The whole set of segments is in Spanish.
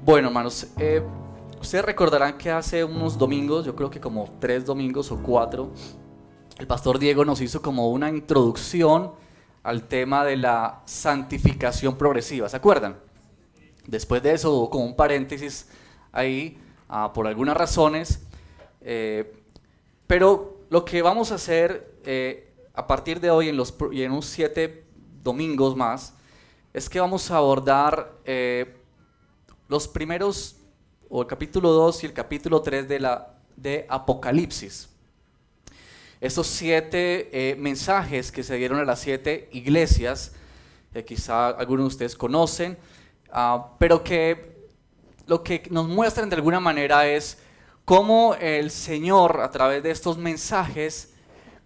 Bueno, hermanos, ustedes recordarán que hace unos domingos, yo creo que como 3 domingos o 4, el pastor Diego nos hizo como una introducción al tema de la santificación progresiva, ¿se acuerdan? Después de eso hubo como un paréntesis ahí, por algunas razones, pero lo que vamos a hacer a partir de hoy y en unos 7 domingos más, es que vamos a abordar los primeros, o el capítulo 2 y el capítulo 3 de Apocalipsis. Estos 7 mensajes que se dieron a las 7 iglesias, quizá algunos de ustedes conocen, pero que lo que nos muestran de alguna manera es cómo el Señor, a través de estos mensajes,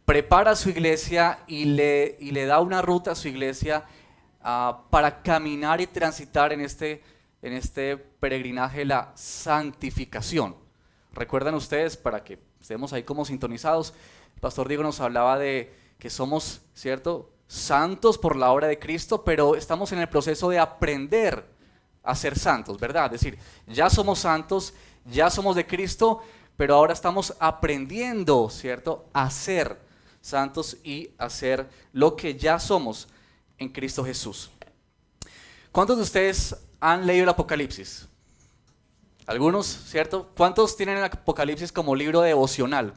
prepara a su iglesia y le da una ruta a su iglesia para caminar y transitar en este peregrinaje de la santificación. ¿Recuerdan ustedes, para que estemos ahí como sintonizados? El pastor Diego nos hablaba de que somos, ¿cierto?, santos por la obra de Cristo, pero estamos en el proceso de aprender a ser santos, ¿verdad? Es decir, ya somos santos, ya somos de Cristo, pero ahora estamos aprendiendo, ¿cierto?, a ser santos y a ser lo que ya somos en Cristo Jesús. ¿Cuántos de ustedes han leído el Apocalipsis? Algunos, ¿cierto? ¿Cuántos tienen el Apocalipsis como libro devocional?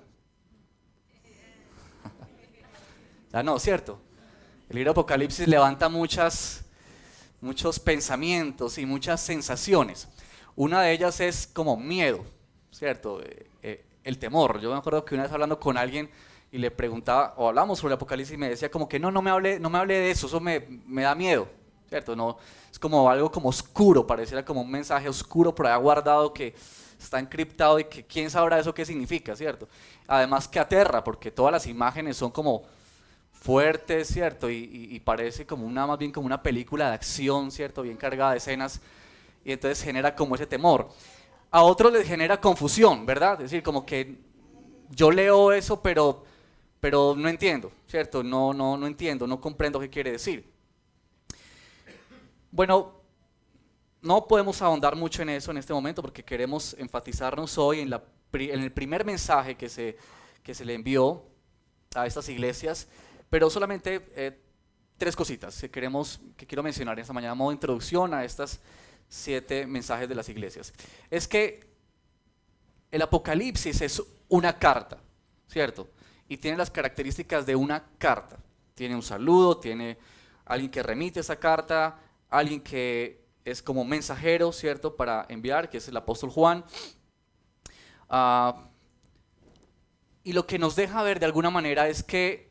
Ya no, ¿cierto? El libro Apocalipsis levanta muchos pensamientos y muchas sensaciones. Una de ellas es como miedo, ¿cierto? El temor. Yo me acuerdo que una vez hablando con alguien y le preguntaba, o hablamos sobre el Apocalipsis y me decía como que no me hable de eso me da miedo, ¿cierto? No, es como algo como oscuro, pareciera como un mensaje oscuro por allá guardado que está encriptado y que quién sabrá eso qué significa, ¿cierto? Además que aterra, porque todas las imágenes son como fuertes, ¿cierto? Y parece como más bien como una película de acción, ¿cierto? Bien cargada de escenas, y entonces genera como ese temor. A otros les genera confusión, ¿verdad? Es decir, como que yo leo eso, pero no entiendo, ¿cierto? No entiendo, no comprendo qué quiere decir. Bueno, no podemos ahondar mucho en eso en este momento porque queremos enfatizarnos hoy en el primer mensaje que se le envió a estas iglesias, pero solamente 3 cositas que quiero mencionar en esta mañana, a modo de introducción a estas 7 mensajes de las iglesias. Es que el Apocalipsis es una carta, ¿cierto? Y tiene las características de una carta. Tiene un saludo, tiene alguien que remite esa carta, alguien que es como mensajero, ¿cierto?, para enviar, que es el apóstol Juan. Y lo que nos deja ver de alguna manera es que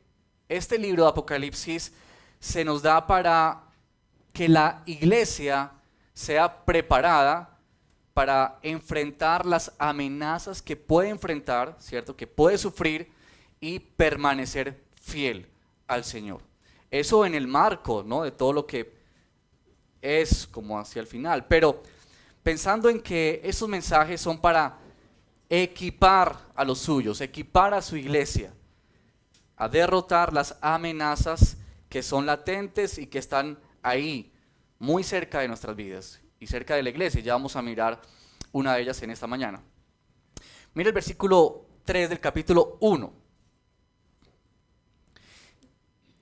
este libro de Apocalipsis se nos da para que la iglesia sea preparada para enfrentar las amenazas que puede enfrentar, ¿cierto?, que puede sufrir y permanecer fiel al Señor. Eso en el marco, ¿no?, de todo lo que es como hacia el final, pero pensando en que esos mensajes son para equipar a los suyos, equipar a su iglesia, a derrotar las amenazas que son latentes y que están ahí, muy cerca de nuestras vidas y cerca de la iglesia. Ya vamos a mirar una de ellas en esta mañana. Mira el versículo 3 del capítulo 1.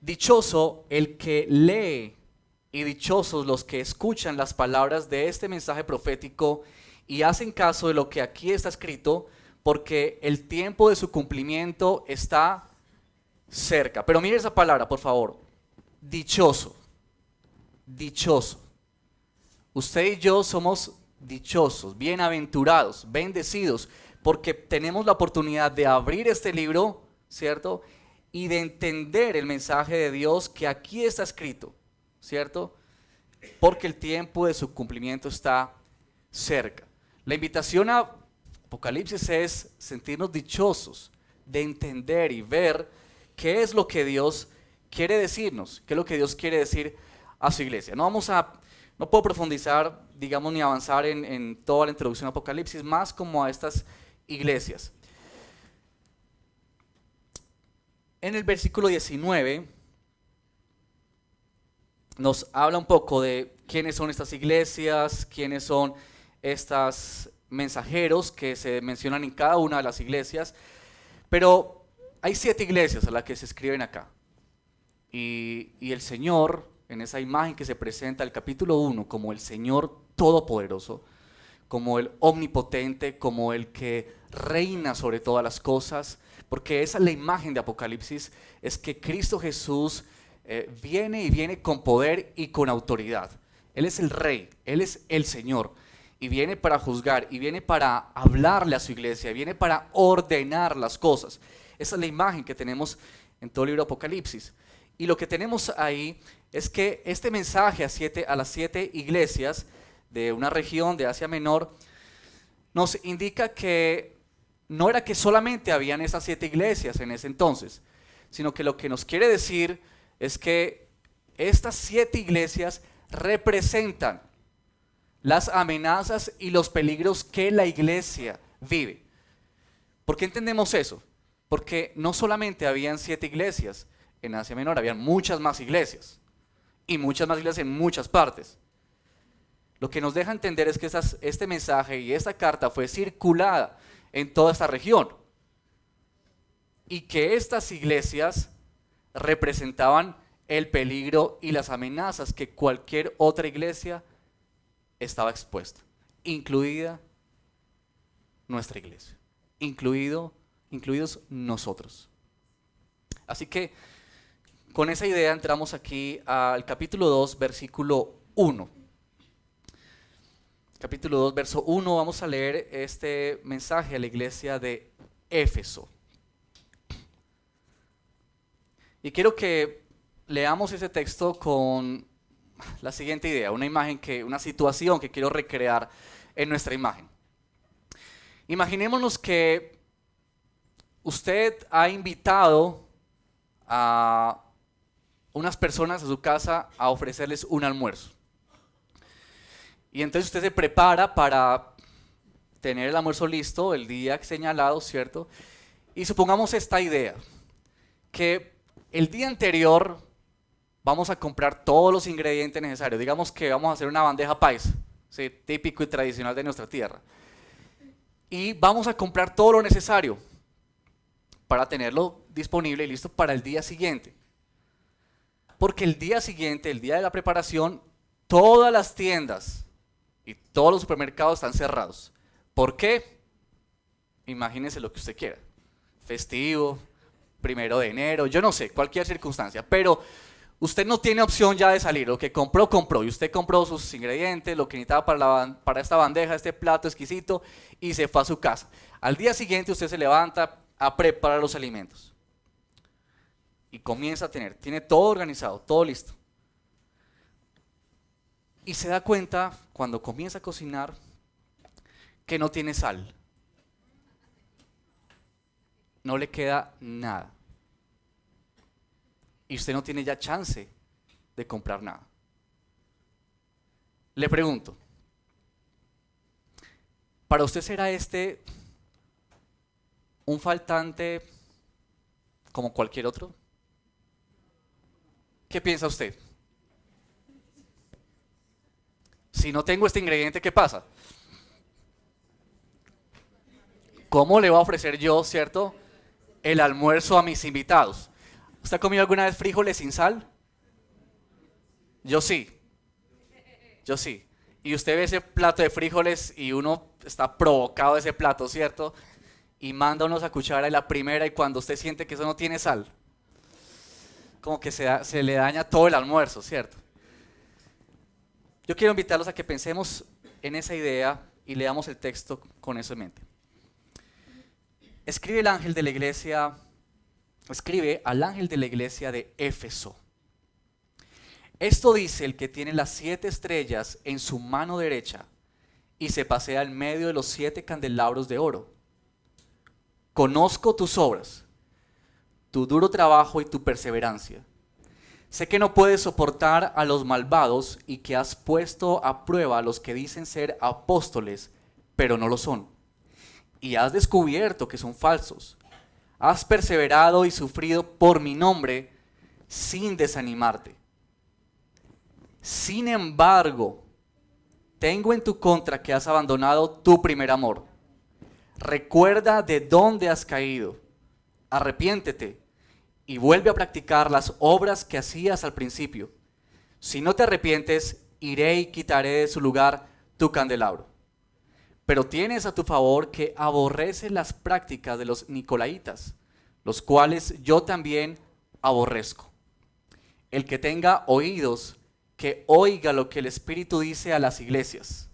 Dichoso el que lee y dichosos los que escuchan las palabras de este mensaje profético y hacen caso de lo que aquí está escrito, porque el tiempo de su cumplimiento está cerca. Pero mire esa palabra, por favor. Dichoso. Dichoso. Usted y yo somos dichosos, bienaventurados, bendecidos, porque tenemos la oportunidad de abrir este libro, ¿cierto?, y de entender el mensaje de Dios que aquí está escrito, ¿cierto? Porque el tiempo de su cumplimiento está cerca. La invitación a Apocalipsis es sentirnos dichosos, de entender y ver qué es lo que Dios quiere decirnos, qué es lo que Dios quiere decir a su iglesia. No puedo profundizar, digamos, ni avanzar en toda la introducción a Apocalipsis, más como a estas iglesias. En el versículo 19 nos habla un poco de quiénes son estas iglesias, quiénes son estos mensajeros que se mencionan en cada una de las iglesias, pero hay 7 iglesias a las que se escriben acá. Y el Señor, en esa imagen que se presenta el capítulo 1 como el Señor Todopoderoso, como el omnipotente, como el que reina sobre todas las cosas, porque esa es la imagen de Apocalipsis, es que Cristo Jesús viene con poder y con autoridad. Él es el Rey, Él es el Señor, y viene para juzgar, y viene para hablarle a su iglesia, viene para ordenar las cosas. Esa es la imagen que tenemos en todo el libro de Apocalipsis. Y lo que tenemos ahí es que este mensaje a las 7 iglesias de una región de Asia Menor nos indica que no era que solamente habían esas 7 iglesias en ese entonces, sino que lo que nos quiere decir es que estas 7 iglesias representan las amenazas y los peligros que la iglesia vive. ¿Por qué entendemos eso? Porque no solamente habían 7 iglesias en Asia Menor, habían muchas más iglesias, y muchas más iglesias en muchas partes. Lo que nos deja entender es que este mensaje y esta carta fue circulada en toda esta región, y que estas iglesias representaban el peligro y las amenazas que cualquier otra iglesia estaba expuesta, incluida nuestra iglesia, incluidos nosotros. Así que con esa idea entramos aquí al capítulo 2, versículo 1. Capítulo 2, verso 1, vamos a leer este mensaje a la iglesia de Éfeso. Y quiero que leamos ese texto con la siguiente idea, una situación que quiero recrear en nuestra imagen. Imaginémonos que usted ha invitado a unas personas a su casa a ofrecerles un almuerzo. Y entonces usted se prepara para tener el almuerzo listo el día señalado, ¿cierto? Y supongamos esta idea, que el día anterior vamos a comprar todos los ingredientes necesarios. Digamos que vamos a hacer una bandeja paisa, ¿sí? Típico y tradicional de nuestra tierra. Y vamos a comprar todo lo necesario para tenerlo disponible y listo para el día siguiente. Porque el día siguiente, el día de la preparación, todas las tiendas y todos los supermercados están cerrados. ¿Por qué? Imagínese lo que usted quiera. Festivo, 1 de enero, yo no sé, cualquier circunstancia. Pero usted no tiene opción ya de salir. Lo que compró, compró. Y usted compró sus ingredientes, lo que necesitaba para esta bandeja, este plato exquisito, y se fue a su casa. Al día siguiente usted se levanta a preparar los alimentos. Y comienza a tiene todo organizado, todo listo. Y se da cuenta, cuando comienza a cocinar, que no tiene sal. No le queda nada. Y usted no tiene ya chance de comprar nada. Le pregunto, ¿para usted será este un faltante como cualquier otro? ¿Qué piensa usted? Si no tengo este ingrediente, ¿qué pasa? ¿Cómo le voy a ofrecer yo, cierto, el almuerzo a mis invitados? ¿Usted ha comido alguna vez frijoles sin sal? Yo sí. Y usted ve ese plato de frijoles y uno está provocado de ese plato, ¿cierto? Y manda unos a cuchara y la primera, y cuando usted siente que eso no tiene sal, como que se le daña todo el almuerzo, ¿cierto? Yo quiero invitarlos a que pensemos en esa idea y leamos el texto con eso en mente. Escribe al ángel de la iglesia de Éfeso. Esto dice el que tiene las 7 estrellas en su mano derecha y se pasea en medio de los 7 candelabros de oro. Conozco tus obras, tu duro trabajo y tu perseverancia. Sé que no puedes soportar a los malvados y que has puesto a prueba a los que dicen ser apóstoles, pero no lo son. Y has descubierto que son falsos. Has perseverado y sufrido por mi nombre sin desanimarte. Sin embargo, tengo en tu contra que has abandonado tu primer amor. Recuerda de dónde has caído, arrepiéntete y vuelve a practicar las obras que hacías al principio. Si no te arrepientes, iré y quitaré de su lugar tu candelabro. Pero tienes a tu favor que aborrece las prácticas de los nicolaitas, los cuales yo también aborrezco. El que tenga oídos, que oiga lo que el Espíritu dice a las iglesias.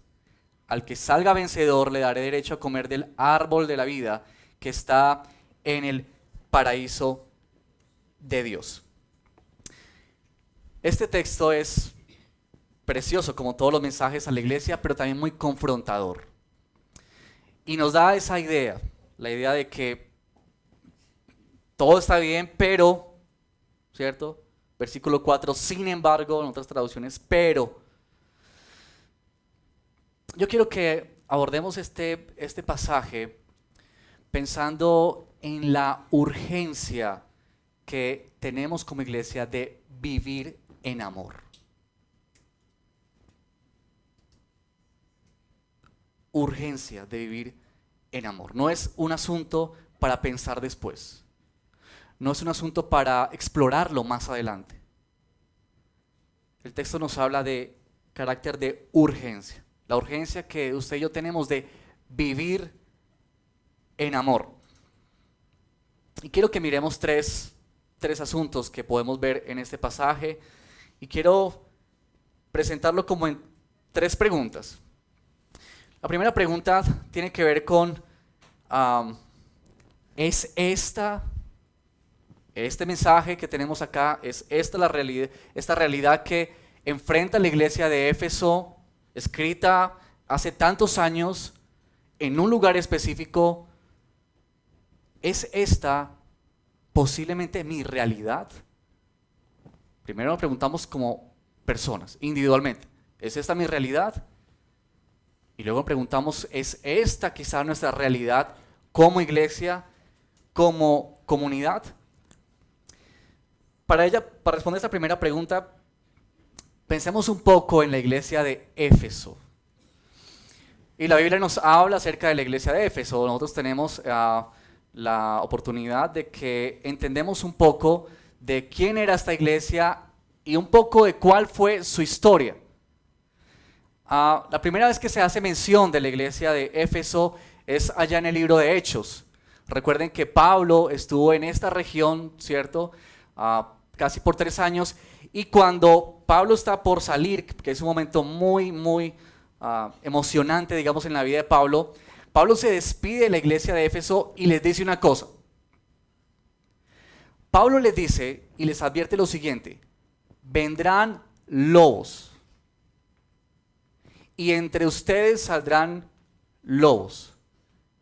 Al que salga vencedor le daré derecho a comer del árbol de la vida que está en el paraíso de Dios. Este texto es precioso como todos los mensajes a la iglesia, pero también muy confrontador. Y nos da esa idea, la idea de que todo está bien, pero, ¿cierto? Versículo 4, sin embargo, en otras traducciones, pero. Yo quiero que abordemos este pasaje pensando en la urgencia que tenemos como iglesia de vivir en amor. Urgencia de vivir en amor. No es un asunto para pensar después. No es un asunto para explorarlo más adelante. El texto nos habla de carácter de urgencia. La urgencia que usted y yo tenemos de vivir en amor. Y quiero que miremos tres asuntos que podemos ver en este pasaje. Y quiero presentarlo como en 3 preguntas. La primera pregunta tiene que ver con, ¿es este mensaje que tenemos acá, es esta realidad que enfrenta la iglesia de Éfeso, escrita hace tantos años, en un lugar específico? ¿Es esta posiblemente mi realidad? Primero nos preguntamos como personas, individualmente, ¿es esta mi realidad? Y luego preguntamos, ¿es esta quizá nuestra realidad como iglesia, como comunidad? Para responder esta primera pregunta, pensemos un poco en la iglesia de Éfeso. Y la Biblia nos habla acerca de la iglesia de Éfeso. Nosotros tenemos la oportunidad de que entendemos un poco de quién era esta iglesia y un poco de cuál fue su historia. La primera vez que se hace mención de la iglesia de Éfeso es allá en el libro de Hechos. Recuerden que Pablo estuvo en esta región, ¿cierto? Casi por 3 años, y cuando Pablo está por salir, que es un momento muy emocionante, digamos, en la vida de Pablo, Pablo se despide de la iglesia de Éfeso y les dice una cosa. Pablo les dice y les advierte lo siguiente: vendrán lobos, y entre ustedes saldrán lobos,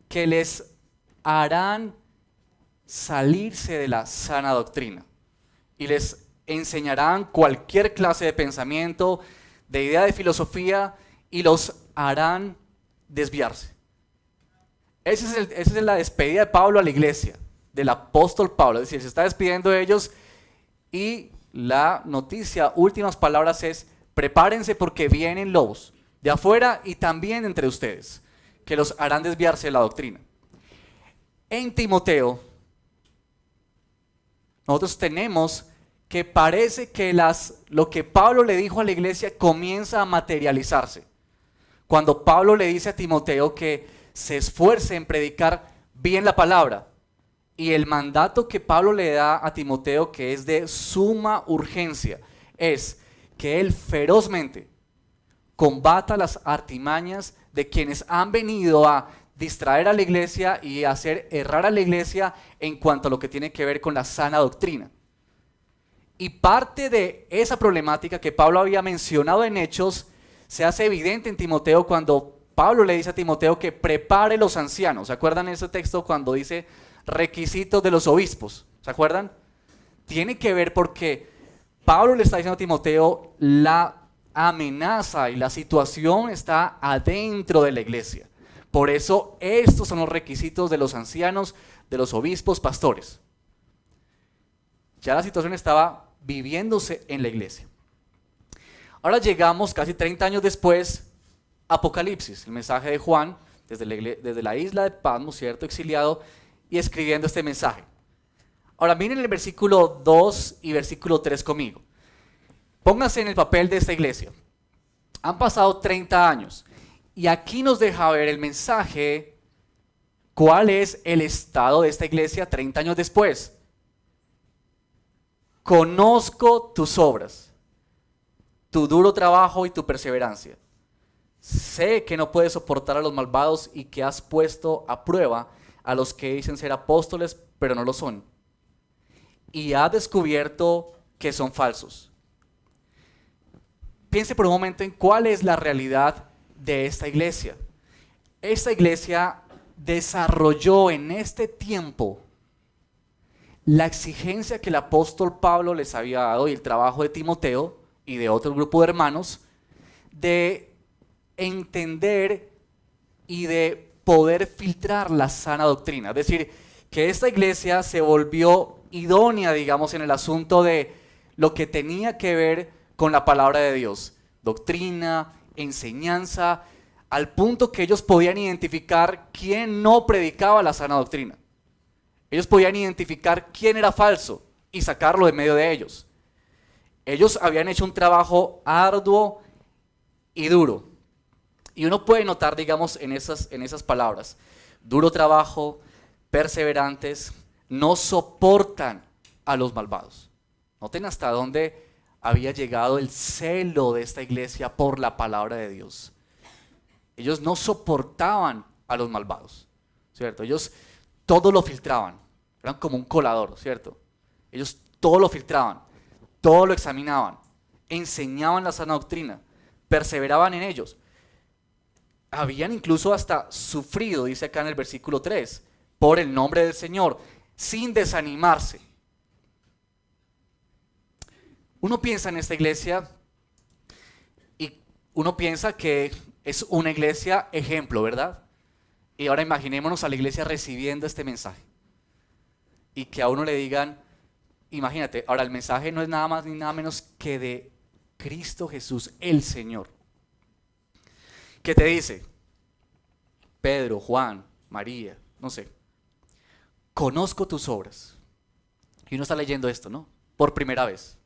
que les harán salirse de la sana doctrina, y les enseñarán cualquier clase de pensamiento, de idea de filosofía, y los harán desviarse. Esa es la despedida de Pablo a la iglesia, del apóstol Pablo. Es decir, se está despidiendo de ellos y la noticia, últimas palabras es: prepárense porque vienen lobos de afuera y también entre ustedes, que los harán desviarse de la doctrina. En Timoteo, nosotros tenemos que parece que lo que Pablo le dijo a la iglesia comienza a materializarse. Cuando Pablo le dice a Timoteo que se esfuerce en predicar bien la palabra, y el mandato que Pablo le da a Timoteo, que es de suma urgencia, es que él ferozmente combata las artimañas de quienes han venido a distraer a la iglesia y hacer errar a la iglesia en cuanto a lo que tiene que ver con la sana doctrina. Y parte de esa problemática que Pablo había mencionado en Hechos se hace evidente en Timoteo cuando Pablo le dice a Timoteo que prepare los ancianos. ¿Se acuerdan ese texto cuando dice requisitos de los obispos? ¿Se acuerdan? Tiene que ver porque Pablo le está diciendo a Timoteo: la amenaza y la situación está adentro de la iglesia. Por eso estos son los requisitos de los ancianos, de los obispos, pastores. Ya la situación estaba viviéndose en la iglesia. Ahora llegamos casi 30 años después Apocalipsis, el mensaje de Juan, desde la isla de Patmos, ¿cierto? Exiliado y escribiendo este mensaje. Ahora miren el versículo 2 y versículo 3 conmigo. Pónganse en el papel de esta iglesia. Han pasado 30 años y aquí nos deja ver el mensaje, cuál es el estado de esta iglesia 30 años después. Conozco tus obras, tu duro trabajo y tu perseverancia. Sé que no puedes soportar a los malvados y que has puesto a prueba a los que dicen ser apóstoles, pero no lo son. Y has descubierto que son falsos. Piense por un momento en cuál es la realidad de esta iglesia. Esta iglesia desarrolló en este tiempo la exigencia que el apóstol Pablo les había dado y el trabajo de Timoteo y de otro grupo de hermanos de entender y de poder filtrar la sana doctrina. Es decir, que esta iglesia se volvió idónea, digamos, en el asunto de lo que tenía que ver con la palabra de Dios. Doctrina, enseñanza, al punto que ellos podían identificar quién no predicaba la sana doctrina. Ellos podían identificar quién era falso y sacarlo de medio de ellos. Ellos habían hecho un trabajo arduo y duro. Y uno puede notar, digamos, en esas palabras, duro trabajo, perseverantes, no soportan a los malvados. Noten hasta dónde había llegado el celo de esta iglesia por la palabra de Dios. Ellos no soportaban a los malvados, ¿cierto? Ellos todo lo filtraban, eran como un colador, ¿cierto? Ellos todo lo filtraban, todo lo examinaban, enseñaban la sana doctrina, perseveraban en ellos. Habían incluso hasta sufrido, dice acá en el versículo 3, por el nombre del Señor, sin desanimarse. Uno piensa en esta iglesia y uno piensa que es una iglesia ejemplo, ¿verdad? Y ahora imaginémonos a la iglesia recibiendo este mensaje y que a uno le digan, imagínate, ahora el mensaje no es nada más ni nada menos que de Cristo Jesús, el Señor. ¿Qué te dice? Pedro, Juan, María, no sé. Conozco tus obras. Y uno está leyendo esto, ¿no? Por primera vez.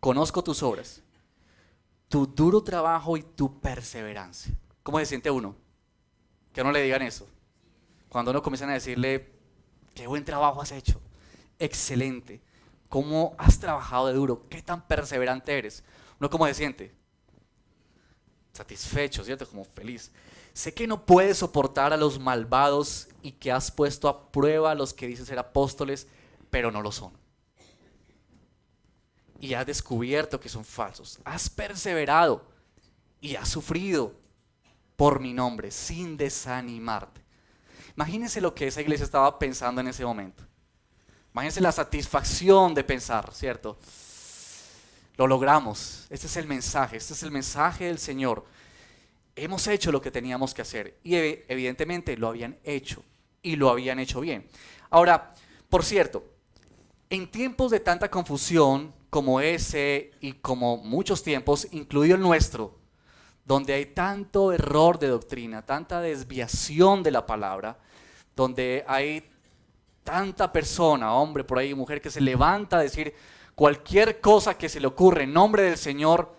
Conozco tus obras, tu duro trabajo y tu perseverancia. ¿Cómo se siente uno? Que no le digan eso. Cuando uno comienzan a decirle, qué buen trabajo has hecho, excelente, cómo has trabajado de duro, qué tan perseverante eres. Uno cómo se siente, satisfecho, ¿cierto? Como feliz. Sé que no puedes soportar a los malvados y que has puesto a prueba a los que dicen ser apóstoles, pero no lo son. Y has descubierto que son falsos. Has perseverado y has sufrido por mi nombre sin desanimarte. Imagínense lo que esa iglesia estaba pensando en ese momento. Imagínense la satisfacción de pensar, ¿cierto? Lo logramos. Este es el mensaje del Señor. Hemos hecho lo que teníamos que hacer. Y evidentemente lo habían hecho. Y lo habían hecho bien. Ahora, por cierto, en tiempos de tanta confusión como ese y como muchos tiempos, incluido el nuestro, donde hay tanto error de doctrina, tanta desviación de la palabra, donde hay tanta persona, hombre por ahí, mujer, que se levanta a decir cualquier cosa que se le ocurre en nombre del Señor,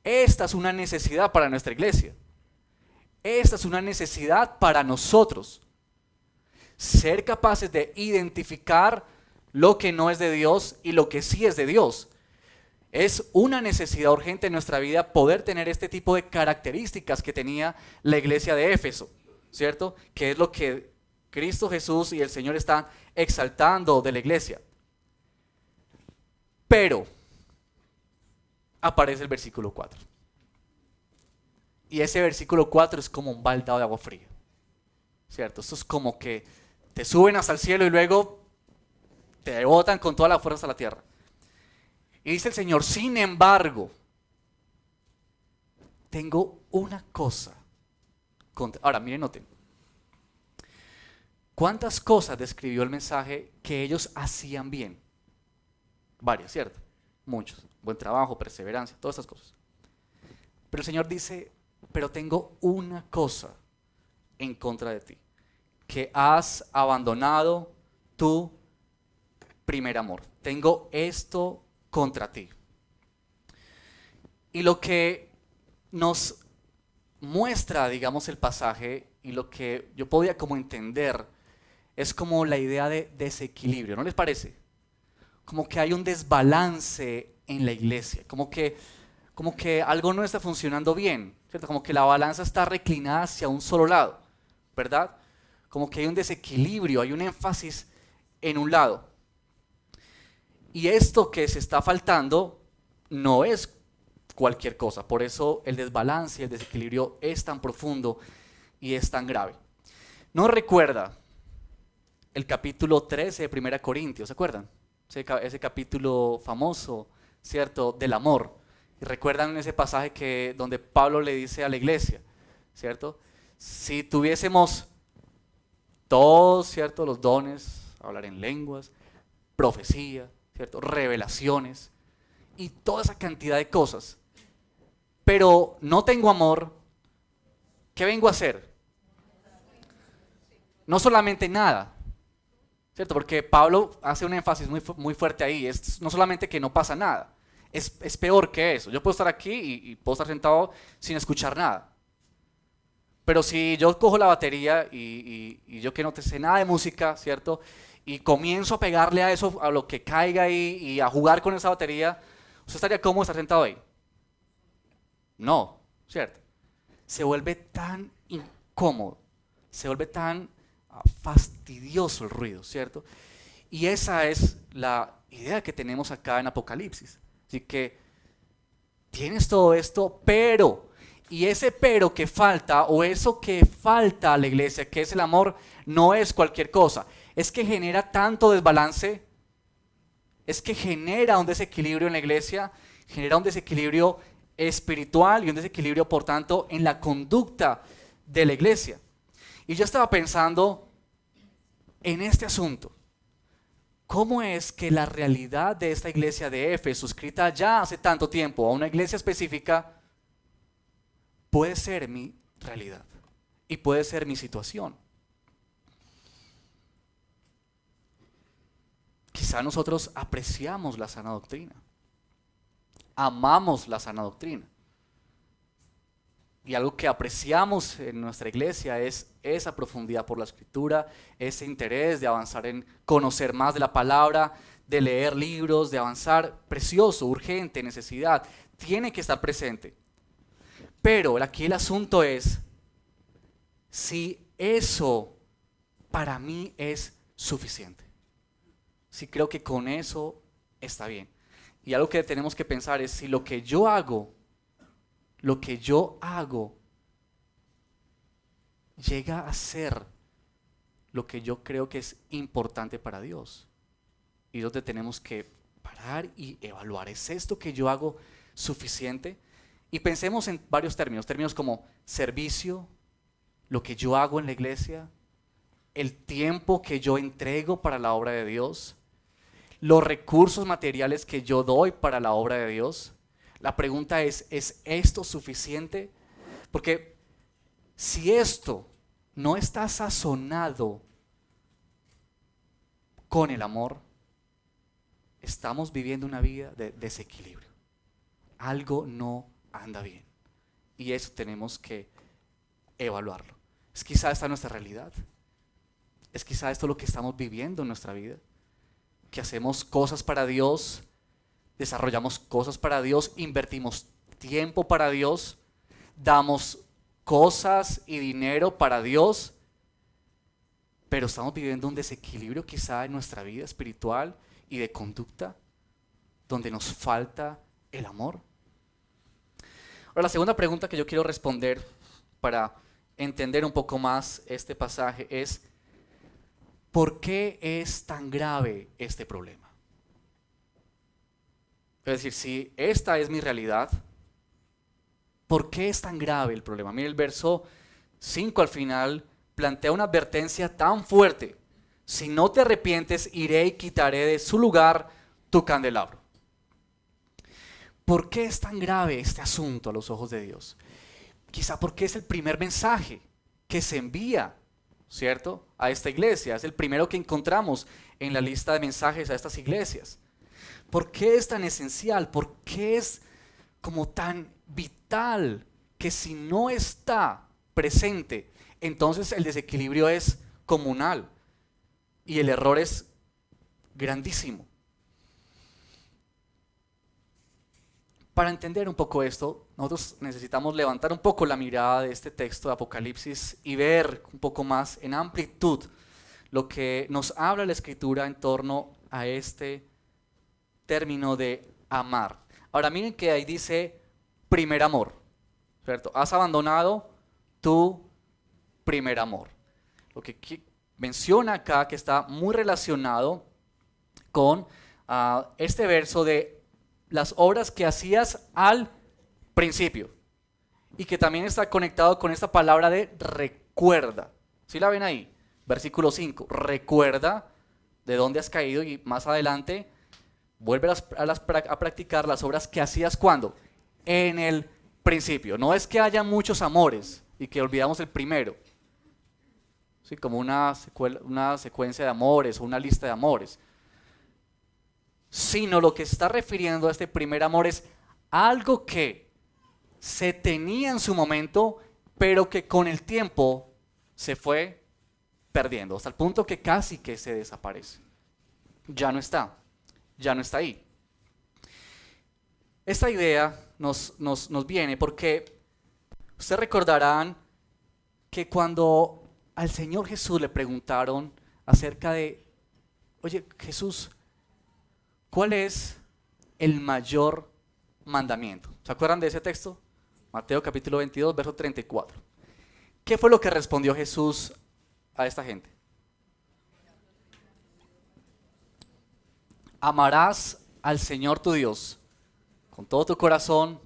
esta es una necesidad para nuestra iglesia. Esta es una necesidad para nosotros. Ser capaces de identificar lo que no es de Dios y lo que sí es de Dios. Es una necesidad urgente en nuestra vida poder tener este tipo de características que tenía la iglesia de Éfeso, ¿cierto? Que es lo que Cristo Jesús y el Señor están exaltando de la iglesia. Pero aparece el versículo 4. Y ese versículo 4 es como un baldado de agua fría, ¿cierto? Esto es como que te suben hasta el cielo y luego te botan con toda la fuerza a la tierra. Y dice el Señor, sin embargo, tengo una cosa. Ahora, miren, noten. ¿Cuántas cosas describió el mensaje que ellos hacían bien? Varias, ¿cierto? Muchos. Buen trabajo, perseverancia, todas estas cosas. Pero el Señor dice, pero tengo una cosa en contra de ti, que has abandonado tu primer amor. Tengo esto contra ti. Y lo que nos muestra, digamos, el pasaje y lo que yo podía como entender es como la idea de desequilibrio, ¿no les parece? Como que hay un desbalance en la iglesia, como que algo no está funcionando bien, ¿cierto? Como que la balanza está reclinada hacia un solo lado, ¿verdad? Como que hay un desequilibrio, hay un énfasis en un lado. Y esto que se está faltando no es cualquier cosa, por eso el desbalance y el desequilibrio es tan profundo y es tan grave. ¿No recuerda el capítulo 13 de 1 Corintios? ¿Se acuerdan? Ese capítulo famoso, ¿cierto? Del amor. Y recuerdan ese pasaje donde Pablo le dice a la iglesia, ¿cierto? Si tuviésemos todos, ¿cierto? Los dones, hablar en lenguas, profecía, ¿cierto? Revelaciones y toda esa cantidad de cosas, pero no tengo amor, ¿qué vengo a hacer? No solamente nada, ¿cierto? Porque Pablo hace un énfasis muy fuerte ahí, es no solamente que no pasa nada, es peor que eso. Yo puedo estar aquí y puedo estar sentado sin escuchar nada. Pero si yo cojo la batería y yo que no te sé nada de música, ¿cierto? Y comienzo a pegarle a eso, a lo que caiga ahí y a jugar con esa batería, ¿usted estaría cómodo estar sentado ahí? No, ¿cierto? Se vuelve tan incómodo, se vuelve tan fastidioso el ruido, ¿cierto? Y esa es la idea que tenemos acá en Apocalipsis. Así que tienes todo esto, pero, y ese pero que falta, o eso que falta a la iglesia, que es el amor, no es cualquier cosa. Es que genera tanto desbalance, es que genera un desequilibrio en la iglesia, genera un desequilibrio espiritual y un desequilibrio, por tanto, en la conducta de la iglesia. Y yo estaba pensando en este asunto. ¿Cómo es que la realidad de esta iglesia de Éfeso, escrita ya hace tanto tiempo a una iglesia específica, puede ser mi realidad y puede ser mi situación? Quizá nosotros apreciamos la sana doctrina, amamos la sana doctrina. Y algo que apreciamos en nuestra iglesia es esa profundidad por la escritura, ese interés de avanzar en conocer más de la palabra, de leer libros, de avanzar, precioso, urgente, necesidad, tiene que estar presente. Pero aquí el asunto es si eso para mí es suficiente. Si creo que con eso está bien. Y algo que tenemos que pensar es si lo que yo hago llega a ser lo que yo creo que es importante para Dios. Y donde tenemos que parar y evaluar, ¿es esto que yo hago suficiente? Y pensemos en varios términos como servicio, lo que yo hago en la iglesia, el tiempo que yo entrego para la obra de Dios, los recursos materiales que yo doy para la obra de Dios. La pregunta ¿es esto suficiente? Porque si esto no está sazonado con el amor, estamos viviendo una vida de desequilibrio. Algo no anda bien. Y eso tenemos que evaluarlo. ¿Es quizá esta nuestra realidad? ¿Es quizá esto lo que estamos viviendo en nuestra vida? Que hacemos cosas para Dios, desarrollamos cosas para Dios, invertimos tiempo para Dios, damos cosas y dinero para Dios, pero estamos viviendo un desequilibrio quizá en nuestra vida espiritual y de conducta, donde nos falta el amor. Ahora, la segunda pregunta que yo quiero responder para entender un poco más este pasaje es: ¿por qué es tan grave este problema? Es decir, si esta es mi realidad, ¿por qué es tan grave el problema? Mire, el verso 5 al final plantea una advertencia tan fuerte: si no te arrepientes, iré y quitaré de su lugar tu candelabro. ¿Por qué es tan grave este asunto a los ojos de Dios? Quizá porque es el primer mensaje que se envía, ¿cierto?, a esta iglesia. Es el primero que encontramos en la lista de mensajes a estas iglesias. ¿Por qué es tan esencial? ¿Por qué es como tan vital que si no está presente, entonces el desequilibrio es comunal y el error es grandísimo? Para entender un poco esto, nosotros necesitamos levantar un poco la mirada de este texto de Apocalipsis y ver un poco más en amplitud lo que nos habla la Escritura en torno a este término de amar. Ahora miren que ahí dice primer amor, ¿cierto? Has abandonado tu primer amor. Lo que menciona acá que está muy relacionado con este verso de las obras que hacías al principio y que también está conectado con esta palabra de recuerda. ¿Sí la ven ahí? Versículo 5, recuerda de dónde has caído y más adelante vuelve a practicar las obras que hacías ¿cuándo? En el principio. No es que haya muchos amores y que olvidamos el primero, ¿sí? Como una secuencia de amores o una lista de amores, sino lo que está refiriendo a este primer amor es algo que se tenía en su momento, pero que con el tiempo se fue perdiendo, hasta el punto que casi que se desaparece. Ya no está ahí. Esta idea nos viene porque ustedes recordarán que cuando al Señor Jesús le preguntaron acerca de, oye Jesús, ¿cuál es el mayor mandamiento? ¿Se acuerdan de ese texto? Mateo capítulo 22, verso 34. ¿Qué fue lo que respondió Jesús a esta gente? Amarás al Señor tu Dios con todo tu corazón,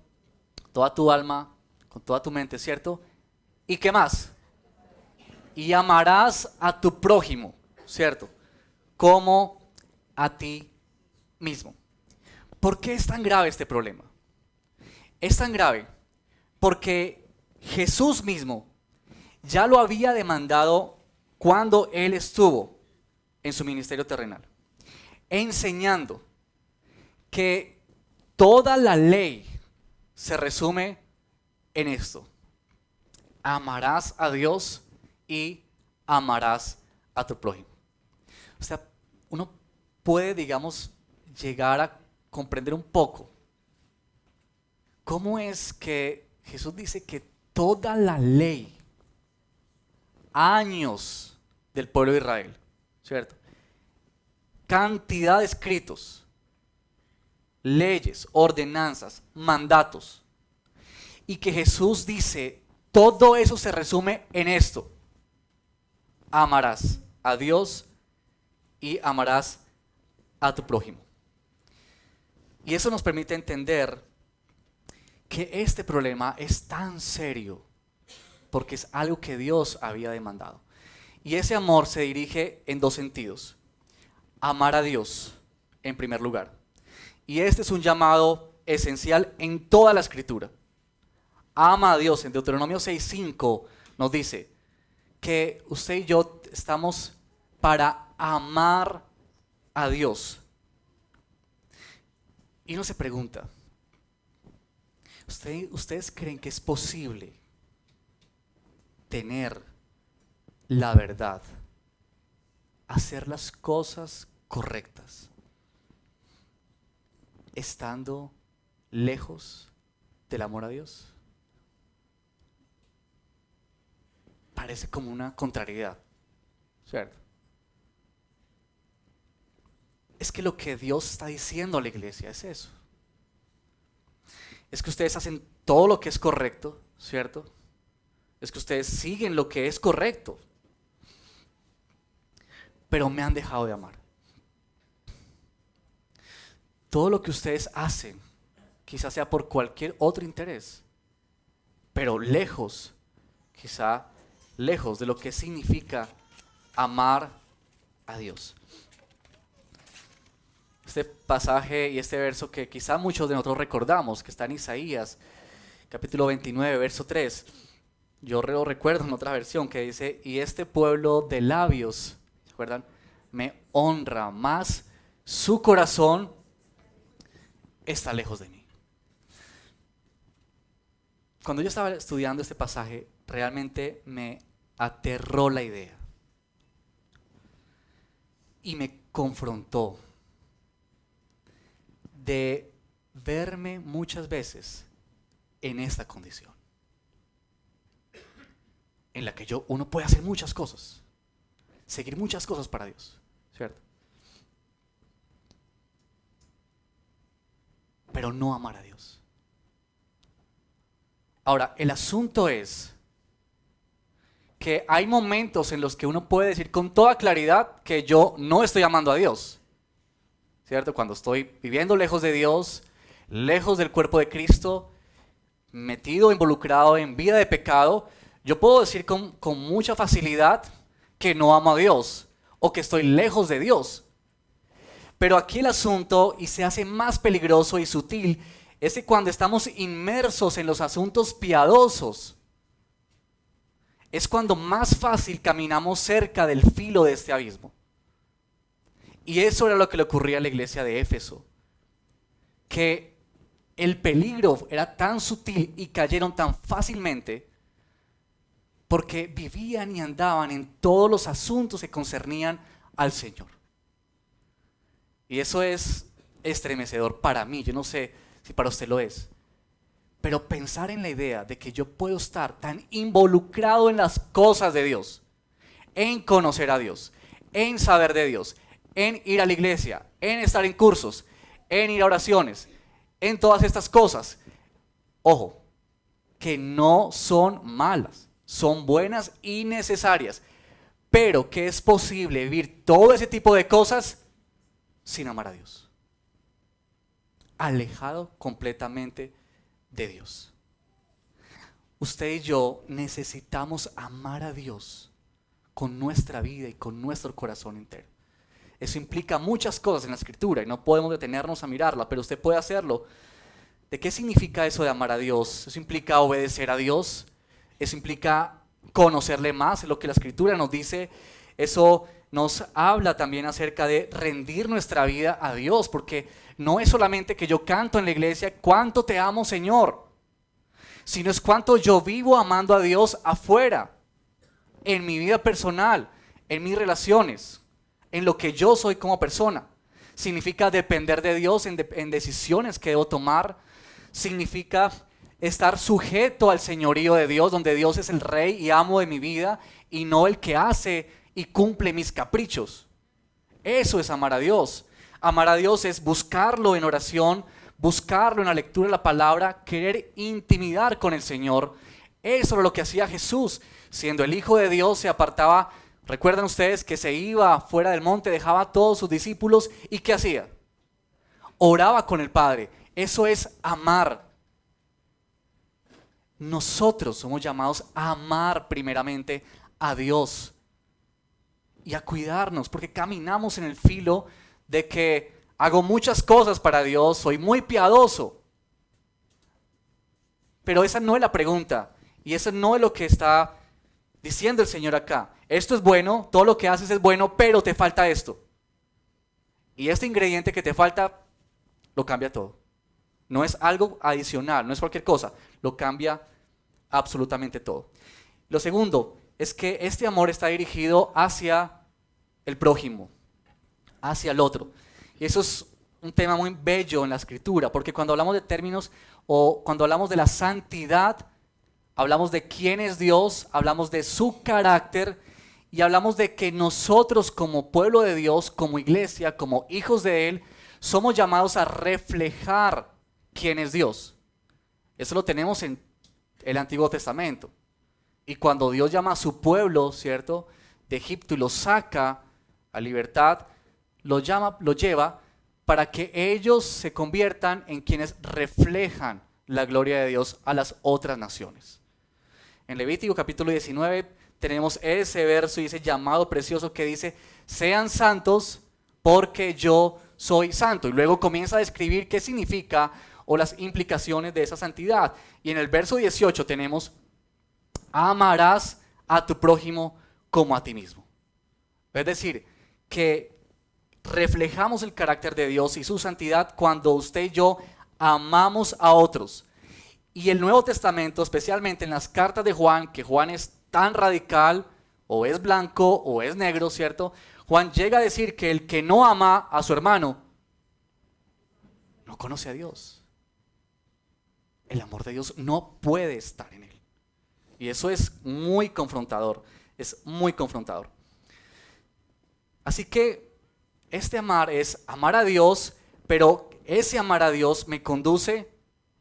toda tu alma, con toda tu mente, ¿cierto? ¿Y qué más? Y amarás a tu prójimo, ¿cierto? Como a ti mismo. ¿Por qué es tan grave este problema? Es tan grave porque Jesús mismo ya lo había demandado cuando Él estuvo en su ministerio terrenal, enseñando que toda la ley se resume en esto: amarás a Dios y amarás a tu prójimo. O sea, uno puede, digamos, llegar a comprender un poco cómo es que Jesús dice que toda la ley, años del pueblo de Israel, ¿cierto? Cantidad de escritos, leyes, ordenanzas, mandatos, y que Jesús dice, todo eso se resume en esto: amarás a Dios y amarás a tu prójimo. Y eso nos permite entender que este problema es tan serio porque es algo que Dios había demandado. Y ese amor se dirige en dos sentidos: amar a Dios en primer lugar. Y este es un llamado esencial en toda la Escritura. Ama a Dios. En Deuteronomio 6:5 nos dice que usted y yo estamos para amar a Dios. Y uno se pregunta, ¿ustedes creen que es posible tener la verdad, hacer las cosas correctas, estando lejos del amor a Dios? Parece como una contrariedad, ¿cierto? Es que lo que Dios está diciendo a la iglesia es eso. Es que ustedes hacen todo lo que es correcto, ¿cierto? Es que ustedes siguen lo que es correcto, pero me han dejado de amar. Todo lo que ustedes hacen, quizás sea por cualquier otro interés, pero lejos, quizá lejos de lo que significa amar a Dios. Este pasaje y este verso que quizá muchos de nosotros recordamos, que está en Isaías, capítulo 29, verso 3. Yo lo recuerdo en otra versión que dice, y este pueblo de labios, ¿se acuerdan? Me honra, más su corazón está lejos de mí. Cuando yo estaba estudiando este pasaje, realmente me aterró la idea y me confrontó de verme muchas veces en esta condición, en la que uno puede hacer muchas cosas, seguir muchas cosas para Dios, ¿cierto? Pero no amar a Dios. Ahora, el asunto es que hay momentos en los que uno puede decir con toda claridad que yo no estoy amando a Dios, ¿cierto? Cuando estoy viviendo lejos de Dios, lejos del cuerpo de Cristo, metido, involucrado en vida de pecado, yo puedo decir con mucha facilidad que no amo a Dios o que estoy lejos de Dios. Pero aquí el asunto, y se hace más peligroso y sutil, es que cuando estamos inmersos en los asuntos piadosos, es cuando más fácil caminamos cerca del filo de este abismo. Y eso era lo que le ocurría a la iglesia de Éfeso, que el peligro era tan sutil y cayeron tan fácilmente porque vivían y andaban en todos los asuntos que concernían al Señor. Y eso es estremecedor para mí, yo no sé si para usted lo es. Pero pensar en la idea de que yo puedo estar tan involucrado en las cosas de Dios, en conocer a Dios, en saber de Dios, en ir a la iglesia, en estar en cursos, en ir a oraciones, en todas estas cosas, ojo, que no son malas, son buenas y necesarias, pero que es posible vivir todo ese tipo de cosas sin amar a Dios, alejado completamente de Dios. Usted y yo necesitamos amar a Dios con nuestra vida y con nuestro corazón entero. Eso implica muchas cosas en la Escritura y no podemos detenernos a mirarla, pero usted puede hacerlo. ¿De qué significa eso de amar a Dios? Eso implica obedecer a Dios, eso implica conocerle más, es lo que la Escritura nos dice. Eso nos habla también acerca de rendir nuestra vida a Dios, porque no es solamente que yo canto en la iglesia, cuánto te amo Señor, sino es cuánto yo vivo amando a Dios afuera, en mi vida personal, en mis relaciones, en lo que yo soy como persona. Significa depender de Dios en decisiones que debo tomar, significa estar sujeto al señorío de Dios, donde Dios es el rey y amo de mi vida y no el que hace y cumple mis caprichos. Eso es amar a Dios. Amar a Dios es buscarlo en oración, buscarlo en la lectura de la palabra, querer intimidar con el Señor. Eso era lo que hacía Jesús. Siendo el Hijo de Dios, se apartaba. Recuerdan ustedes que se iba fuera del monte, dejaba a todos sus discípulos y ¿qué hacía? Oraba con el Padre. Eso es amar. Nosotros somos llamados a amar primeramente a Dios y a cuidarnos, porque caminamos en el filo de que hago muchas cosas para Dios, soy muy piadoso. Pero esa no es la pregunta y eso no es lo que está diciendo el Señor acá. Esto es bueno, todo lo que haces es bueno, pero te falta esto. Y este ingrediente que te falta lo cambia todo. No es algo adicional, no es cualquier cosa, lo cambia absolutamente todo. Lo segundo es que este amor está dirigido hacia el prójimo, hacia el otro. Y eso es un tema muy bello en la Escritura, porque cuando hablamos de términos o cuando hablamos de la santidad, hablamos de quién es Dios, hablamos de su carácter y hablamos de que nosotros como pueblo de Dios, como iglesia, como hijos de Él, somos llamados a reflejar quién es Dios. Eso lo tenemos en el Antiguo Testamento. Y cuando Dios llama a su pueblo, ¿cierto?, de Egipto y lo saca a libertad, lo lleva para que ellos se conviertan en quienes reflejan la gloria de Dios a las otras naciones. En Levítico capítulo 19 tenemos ese verso y ese llamado precioso que dice: sean santos porque yo soy santo. Y luego comienza a describir qué significa o las implicaciones de esa santidad. Y en el verso 18 tenemos, amarás a tu prójimo como a ti mismo. Es decir, que reflejamos el carácter de Dios y su santidad cuando usted y yo amamos a otros. Y el Nuevo Testamento, especialmente en las cartas de Juan, que Juan es tan radical, o es blanco o es negro, ¿cierto? Juan llega a decir que el que no ama a su hermano no conoce a Dios. El amor de Dios no puede estar en él. Y eso es muy confrontador, es muy confrontador. Así que este amar es amar a Dios, pero ese amar a Dios me conduce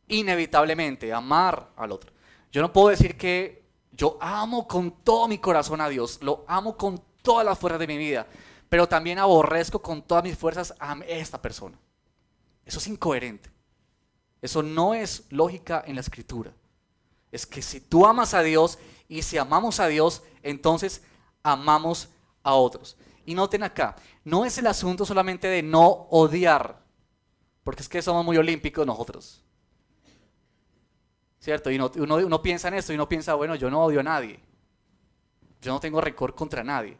inevitablemente a amar al otro. Yo no puedo decir que yo amo con todo mi corazón a Dios, lo amo con todas las fuerzas de mi vida, pero también aborrezco con todas mis fuerzas a esta persona. Eso es incoherente. Eso no es lógica en la Escritura. Es que si tú amas a Dios y si amamos a Dios, entonces amamos a otros. Y noten acá, no es el asunto solamente de no odiar, porque es que somos muy olímpicos nosotros, ¿cierto? Y uno piensa en esto y uno piensa, bueno, yo no odio a nadie, yo no tengo rencor contra nadie.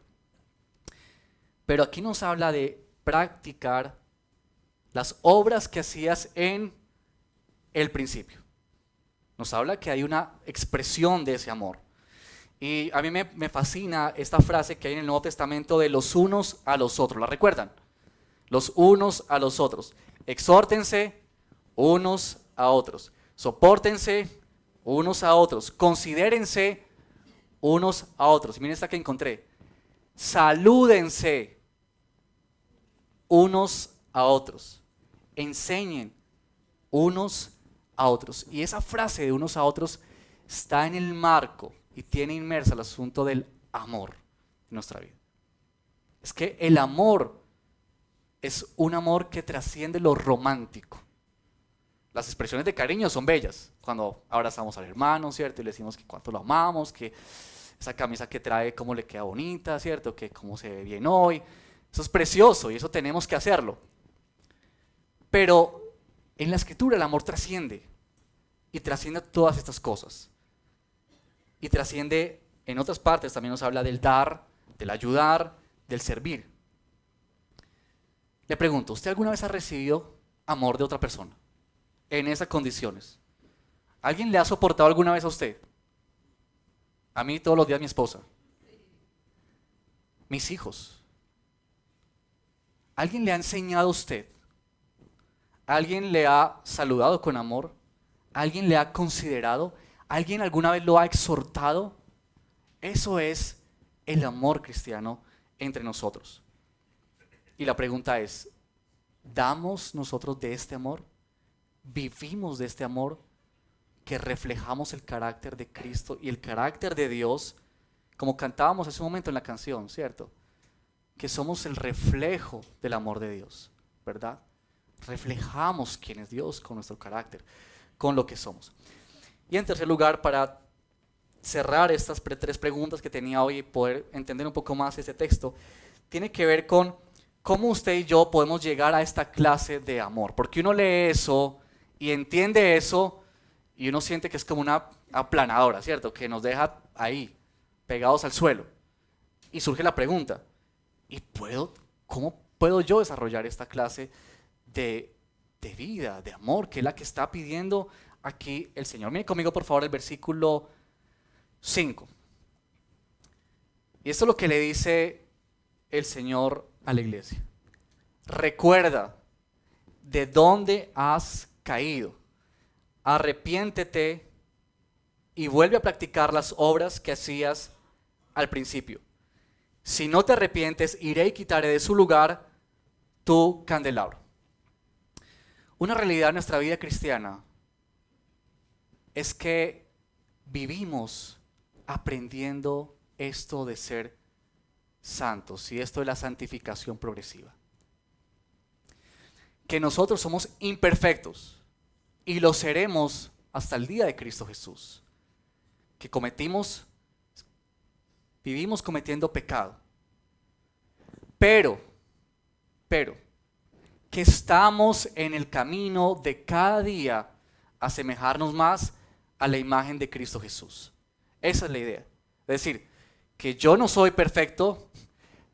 Pero aquí nos habla de practicar las obras que hacías en el principio. Nos habla que hay una expresión de ese amor. Y a mí me fascina esta frase que hay en el Nuevo Testamento de los unos a los otros. ¿La recuerdan? Los unos a los otros. Exhórtense unos a otros. Sopórtense unos a otros. Considérense unos a otros. Y miren esta que encontré. Salúdense unos a otros. Enseñen unos a otros. Y esa frase de unos a otros está en el marco y tiene inmersa el asunto del amor en nuestra vida. Es que el amor es un amor que trasciende lo romántico. Las expresiones de cariño son bellas. Cuando abrazamos al hermano, ¿cierto? Y le decimos que cuánto lo amamos, que esa camisa que trae, cómo le queda bonita, ¿cierto? Que cómo se ve bien hoy. Eso es precioso y eso tenemos que hacerlo. Pero en la Escritura el amor trasciende. Y trasciende todas estas cosas. Y trasciende, en otras partes también nos habla del dar, del ayudar, del servir. Le pregunto, ¿usted alguna vez ha recibido amor de otra persona? En esas condiciones. ¿Alguien le ha soportado alguna vez a usted? A mí todos los días mi esposa. Mis hijos. ¿Alguien le ha enseñado a usted? ¿Alguien le ha saludado con amor? ¿Alguien le ha considerado? ¿Alguien alguna vez lo ha exhortado? Eso es el amor cristiano entre nosotros. Y la pregunta es, ¿damos nosotros de este amor? ¿Vivimos de este amor? ¿Que reflejamos el carácter de Cristo y el carácter de Dios? Como cantábamos hace un momento en la canción, ¿cierto? Que somos el reflejo del amor de Dios, ¿verdad? Reflejamos quién es Dios con nuestro carácter, con lo que somos. Y en tercer lugar, para cerrar estas tres preguntas que tenía hoy y poder entender un poco más este texto, tiene que ver con cómo usted y yo podemos llegar a esta clase de amor. Porque uno lee eso y entiende eso y uno siente que es como una aplanadora, ¿cierto? Que nos deja ahí, pegados al suelo. Y surge la pregunta, ¿cómo puedo yo desarrollar esta clase de vida, de amor, que es la que está pidiendo aquí el Señor? Miren conmigo por favor el versículo 5. Y esto es lo que le dice el Señor a la iglesia. Recuerda de dónde has caído. Arrepiéntete y vuelve a practicar las obras que hacías al principio. Si no te arrepientes, iré y quitaré de su lugar tu candelabro. Una realidad en nuestra vida cristiana es que vivimos aprendiendo esto de ser santos y esto de la santificación progresiva. Que nosotros somos imperfectos y lo seremos hasta el día de Cristo Jesús. Que vivimos cometiendo pecado. Pero, que estamos en el camino de cada día asemejarnos más a la imagen de Cristo Jesús. Esa es la idea. Es decir, que yo no soy perfecto,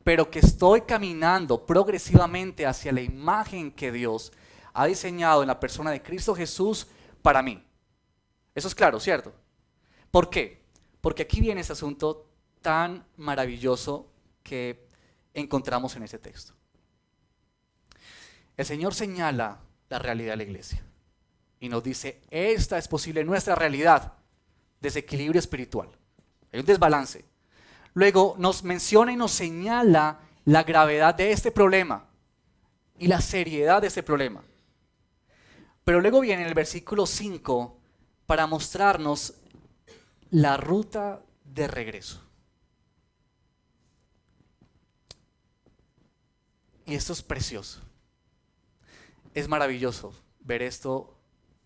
pero que estoy caminando progresivamente hacia la imagen que Dios ha diseñado en la persona de Cristo Jesús para mí. Eso es claro, ¿cierto? ¿Por qué? Porque aquí viene este asunto tan maravilloso que encontramos en ese texto. El Señor señala la realidad de la iglesia y nos dice, esta es posible en nuestra realidad, desequilibrio espiritual. Hay un desbalance. Luego nos menciona y nos señala la gravedad de este problema y la seriedad de este problema. Pero luego viene el versículo 5 para mostrarnos la ruta de regreso. Y esto es precioso. Es maravilloso ver esto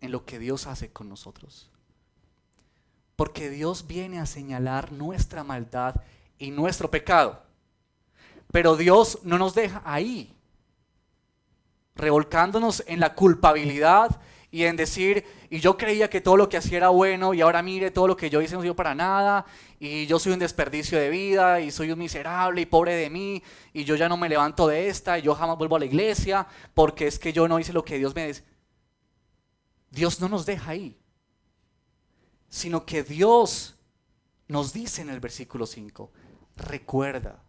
en lo que Dios hace con nosotros. Porque Dios viene a señalar nuestra maldad y nuestro pecado. Pero Dios no nos deja ahí, revolcándonos en la culpabilidad y en decir, y yo creía que todo lo que hacía era bueno y ahora mire, todo lo que yo hice no sirvió para nada y yo soy un desperdicio de vida y soy un miserable y pobre de mí y yo ya no me levanto de esta y yo jamás vuelvo a la iglesia porque es que yo no hice lo que Dios me dice. Dios no nos deja ahí, sino que Dios nos dice en el versículo 5, recuerda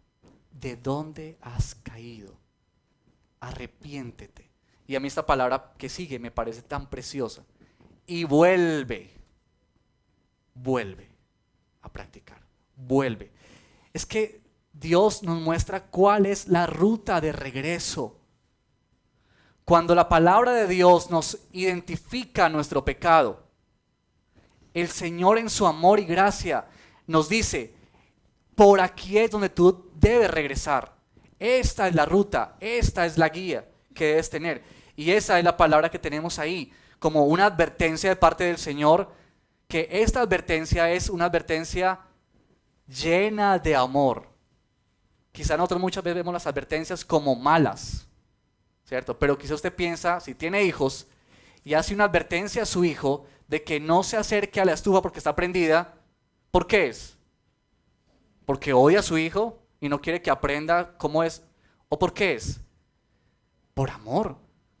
de dónde has caído, arrepiéntete. Y a mí esta palabra que sigue me parece tan preciosa. Y vuelve a practicar, vuelve. Es que Dios nos muestra cuál es la ruta de regreso. Cuando la palabra de Dios nos identifica nuestro pecado, el Señor en su amor y gracia nos dice, por aquí es donde tú debes regresar. Esta es la ruta, esta es la guía que debes tener. Y esa es la palabra que tenemos ahí, como una advertencia de parte del Señor, que esta advertencia es una advertencia llena de amor. Quizá nosotros muchas veces vemos las advertencias como malas, ¿cierto? Pero quizá usted piensa, si tiene hijos, y hace una advertencia a su hijo de que no se acerque a la estufa porque está prendida, ¿por qué es? ¿Porque odia a su hijo y no quiere que aprenda cómo es? ¿O por qué es? Por amor,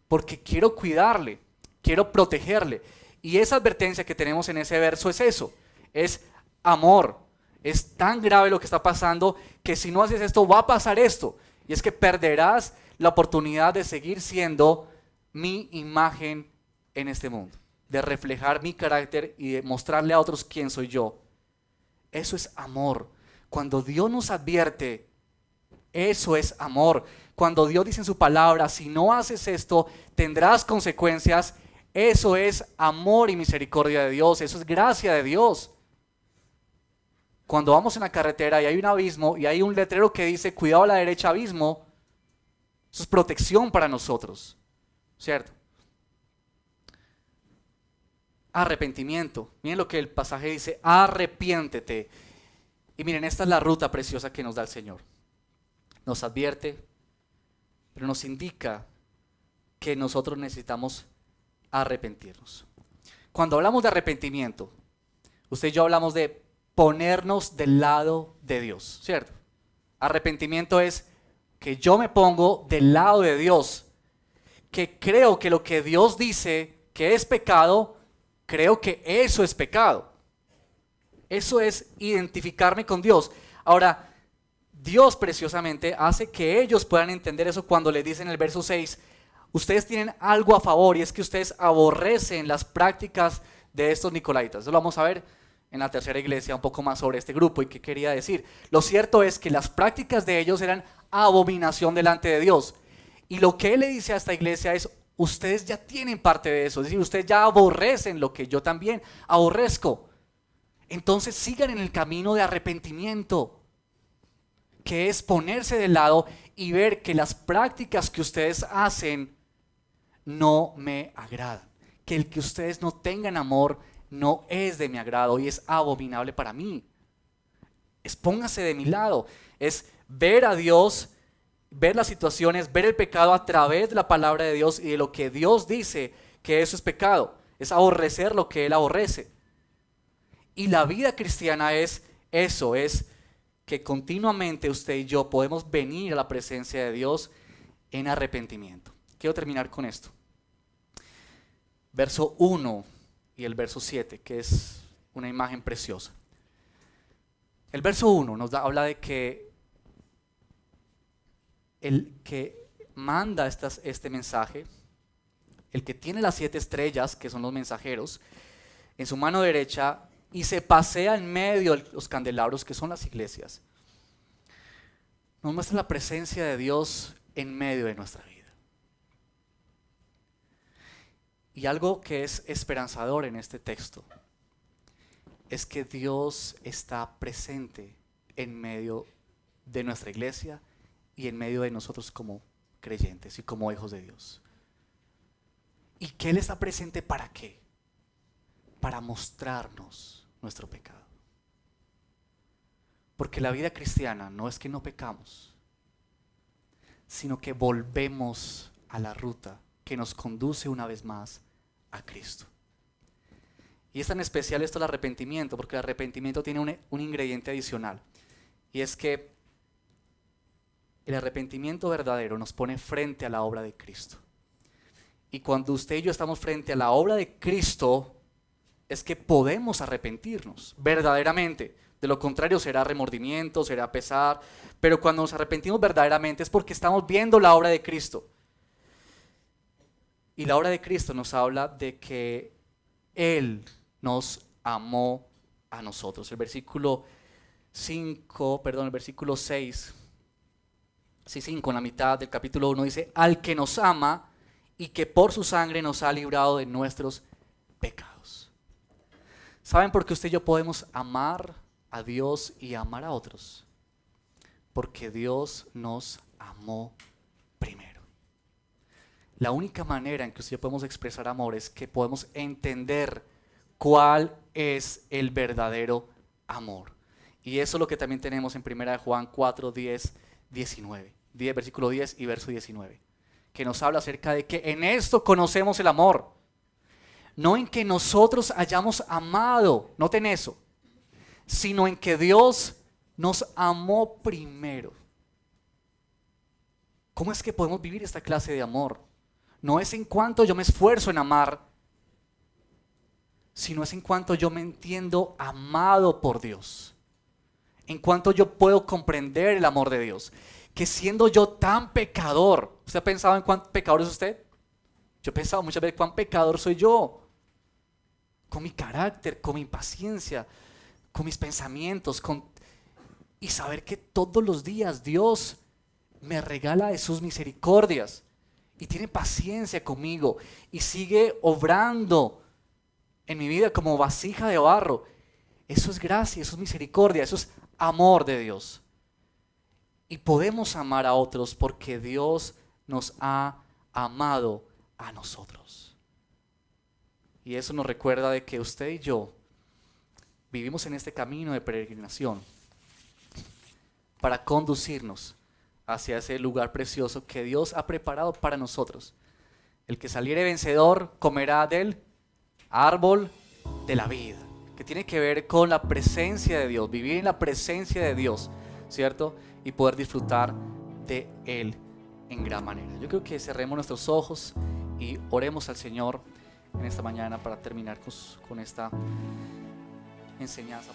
porque quiero cuidarle, quiero protegerle. Y esa advertencia que tenemos en ese verso es eso, es amor. Es tan grave lo que está pasando que si no haces esto va a pasar esto. Y es que perderás la oportunidad de seguir siendo mi imagen en este mundo, de reflejar mi carácter y de mostrarle a otros quién soy yo. Eso es amor. Cuando Dios nos advierte, eso es amor. Cuando Dios dice en su palabra, si no haces esto, tendrás consecuencias. Eso es amor y misericordia de Dios. Eso es gracia de Dios. Cuando vamos en la carretera y hay un abismo y hay un letrero que dice, cuidado a la derecha, abismo, eso es protección para nosotros, ¿cierto? Arrepentimiento. Miren lo que el pasaje dice, arrepiéntete. Y miren, esta es la ruta preciosa que nos da el Señor. Nos advierte, pero nos indica que nosotros necesitamos arrepentirnos. Cuando hablamos de arrepentimiento, usted y yo hablamos de ponernos del lado de Dios, ¿cierto? Arrepentimiento es que yo me pongo del lado de Dios, que creo que lo que Dios dice que es pecado, creo que eso es pecado. Eso es identificarme con Dios. Ahora, Dios preciosamente hace que ellos puedan entender eso cuando les dice en el verso 6, ustedes tienen algo a favor y es que ustedes aborrecen las prácticas de estos nicolaítas. Eso lo vamos a ver en la tercera iglesia un poco más sobre este grupo y qué quería decir. Lo cierto es que las prácticas de ellos eran abominación delante de Dios. Y lo que él le dice a esta iglesia es, ustedes ya tienen parte de eso, es decir, ustedes ya aborrecen lo que yo también aborrezco. Entonces sigan en el camino de arrepentimiento, que es ponerse de lado y ver que las prácticas que ustedes hacen no me agradan, que el que ustedes no tengan amor no es de mi agrado y es abominable para mí. Es póngase de mi lado, es ver a Dios ver las situaciones, ver el pecado a través de la palabra de Dios y de lo que Dios dice que eso es pecado. Es aborrecer lo que Él aborrece. Y la vida cristiana es eso, es que continuamente usted y yo podemos venir a la presencia de Dios en arrepentimiento. Quiero terminar con esto. Verso 1 y el verso 7, que es una imagen preciosa. El verso 1 habla de que el que manda este mensaje, el que tiene las 7 estrellas, que son los mensajeros, en su mano derecha, y se pasea en medio de los candelabros, que son las iglesias, nos muestra la presencia de Dios en medio de nuestra vida. Y algo que es esperanzador en este texto es que Dios está presente en medio de nuestra iglesia y en medio de nosotros como creyentes y como hijos de Dios. ¿Y que Él está presente para qué? Para mostrarnos nuestro pecado. Porque la vida cristiana no es que no pecamos, sino que volvemos a la ruta que nos conduce una vez más a Cristo. Y es tan especial esto del arrepentimiento, porque el arrepentimiento tiene un ingrediente adicional, y es que el arrepentimiento verdadero nos pone frente a la obra de Cristo. Y cuando usted y yo estamos frente a la obra de Cristo, es que podemos arrepentirnos verdaderamente. De lo contrario será remordimiento, será pesar. Pero cuando nos arrepentimos verdaderamente es porque estamos viendo la obra de Cristo. Y la obra de Cristo nos habla de que Él nos amó a nosotros. El versículo 5, el versículo 6, sí, 5, en la mitad del capítulo 1 dice: al que nos ama y que por su sangre nos ha librado de nuestros pecados. ¿Saben por qué usted y yo podemos amar a Dios y amar a otros? Porque Dios nos amó primero. La única manera en que usted y yo podemos expresar amor es que podemos entender cuál es el verdadero amor. Y eso es lo que también tenemos en 1 Juan 4, 10, 19. Versículo 10 y verso 19. Que nos habla acerca de que en esto conocemos el amor. No en que nosotros hayamos amado, noten eso, sino en que Dios nos amó primero. ¿Cómo es que podemos vivir esta clase de amor? No es en cuanto yo me esfuerzo en amar, sino es en cuanto yo me entiendo amado por Dios. En cuanto yo puedo comprender el amor de Dios. Que siendo yo tan pecador, ¿usted ha pensado en cuán pecador es usted? Yo he pensado muchas veces cuán pecador soy yo. Con mi carácter, con mi impaciencia, con mis pensamientos, y saber que todos los días Dios me regala de sus misericordias y tiene paciencia conmigo y sigue obrando en mi vida como vasija de barro. Eso es gracia, eso es misericordia, eso es amor de Dios. Y podemos amar a otros porque Dios nos ha amado a nosotros. Y eso nos recuerda de que usted y yo vivimos en este camino de peregrinación para conducirnos hacia ese lugar precioso que Dios ha preparado para nosotros. El que saliere vencedor comerá del árbol de la vida, que tiene que ver con la presencia de Dios, vivir en la presencia de Dios, ¿cierto? Y poder disfrutar de Él en gran manera. Yo creo que cerremos nuestros ojos y oremos al Señor en esta mañana para terminar con esta enseñanza.